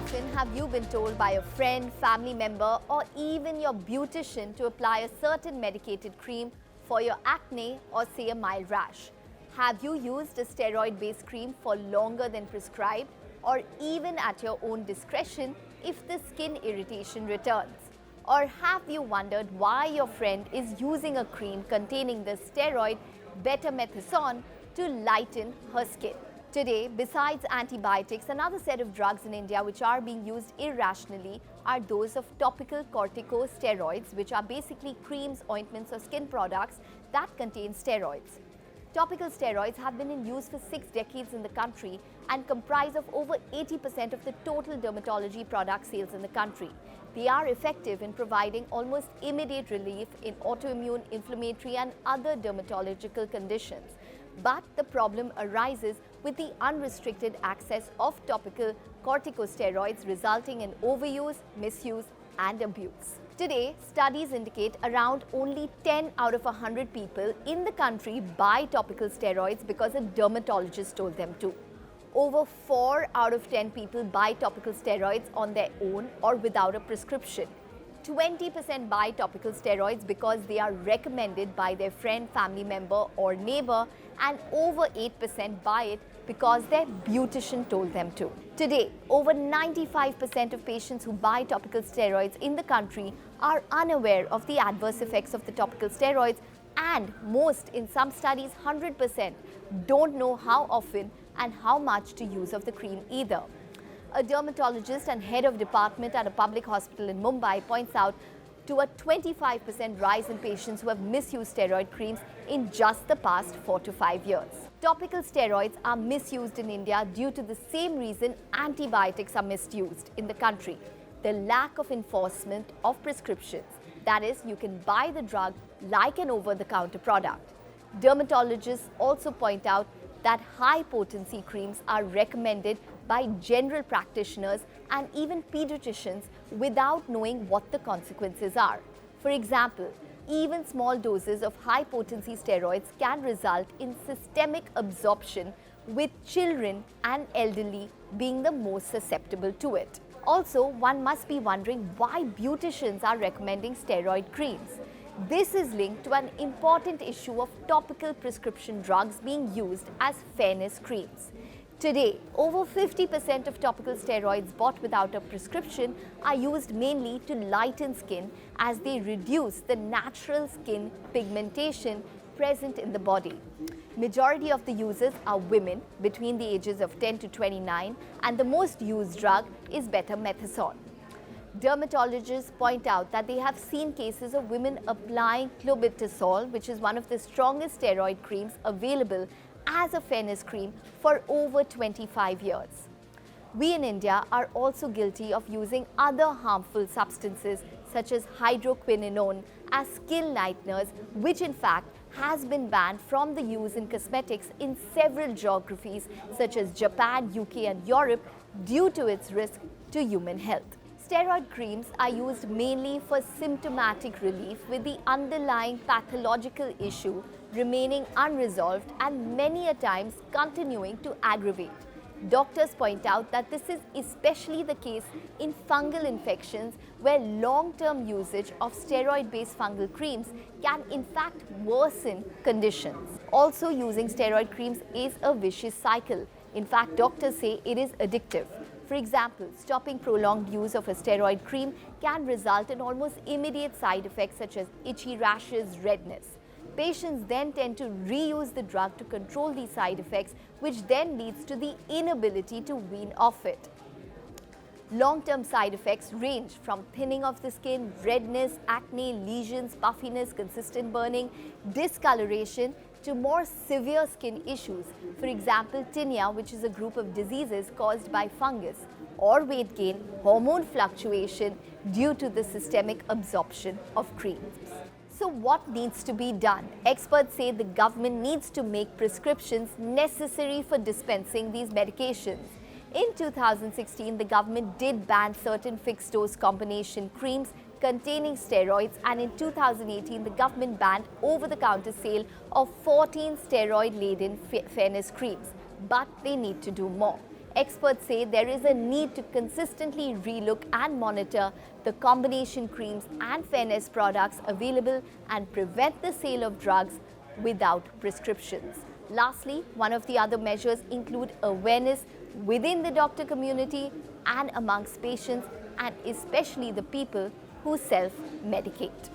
often have you been told by a friend, family member, or even your beautician to apply a certain medicated cream for your acne or say a mild rash? Have you used a steroid-based cream for longer than prescribed, or even at your own discretion if the skin irritation returns? Or have you wondered why your friend is using a cream containing the steroid betamethasone to lighten her skin? Today, besides antibiotics, another set of drugs in India which are being used irrationally are those of topical corticosteroids, which are basically creams, ointments or skin products that contain steroids. Topical steroids have been in use for 6 decades in the country and comprise of over 80% of the total dermatology product sales in the country. They are effective in providing almost immediate relief in autoimmune, inflammatory and other dermatological conditions. But the problem arises with the unrestricted access of topical corticosteroids, resulting in overuse, misuse and abuse. Today, studies indicate around only 10 out of 100 people in the country buy topical steroids because a dermatologist told them to. Over 4 out of 10 people buy topical steroids on their own or without a prescription. 20% buy topical steroids because they are recommended by their friend, family member or neighbor, and over 8% buy it because their beautician told them to. Today, over 95% of patients who buy topical steroids in the country are unaware of the adverse effects of the topical steroids, and most, in some studies 100%, don't know how often and how much to use of the cream either. A dermatologist and head of department at a public hospital in Mumbai points out to a 25% rise in patients who have misused steroid creams in just the past 4 to 5 years. Topical steroids are misused in India due to the same reason antibiotics are misused in the country: the lack of enforcement of prescriptions. That is, you can buy the drug like an over-the-counter product. Dermatologists also point out that high-potency creams are recommended by general practitioners and even pediatricians without knowing what the consequences are. For example, even small doses of high-potency steroids can result in systemic absorption, with children and elderly being the most susceptible to it. Also, one must be wondering why beauticians are recommending steroid creams. This is linked to an important issue of topical prescription drugs being used as fairness creams. Today, over 50% of topical steroids bought without a prescription are used mainly to lighten skin, as they reduce the natural skin pigmentation present in the body. Majority of the users are women between the ages of 10 to 29, and the most used drug is betamethasone. Dermatologists point out that they have seen cases of women applying clobetasol, which is one of the strongest steroid creams available as a fairness cream, for over 25 years. We in India are also guilty of using other harmful substances such as hydroquinone as skin lighteners, which in fact has been banned from the use in cosmetics in several geographies such as Japan, UK and Europe due to its risk to human health. Steroid creams are used mainly for symptomatic relief, with the underlying pathological issue remaining unresolved and many a times continuing to aggravate. Doctors point out that this is especially the case in fungal infections, where long-term usage of steroid-based fungal creams can in fact worsen conditions. Also, using steroid creams is a vicious cycle. In fact, doctors say it is addictive. For example, stopping prolonged use of a steroid cream can result in almost immediate side effects such as itchy rashes, redness. Patients then tend to reuse the drug to control these side effects, which then leads to the inability to wean off it. Long-term side effects range from thinning of the skin, redness, acne, lesions, puffiness, consistent burning, discoloration, to more severe skin issues, for example tinea, which is a group of diseases caused by fungus, or weight gain, hormone fluctuation due to the systemic absorption of creams. So what needs to be done? Experts say the government needs to make prescriptions necessary for dispensing these medications. In 2016, the government did ban certain fixed-dose combination creams containing steroids, and in 2018, the government banned over-the-counter sale of 14 steroid-laden fairness creams. But they need to do more. Experts say there is a need to consistently relook and monitor the combination creams and fairness products available and prevent the sale of drugs without prescriptions. Lastly, one of the other measures include awareness within the doctor community and amongst patients, and especially the people who self-medicate.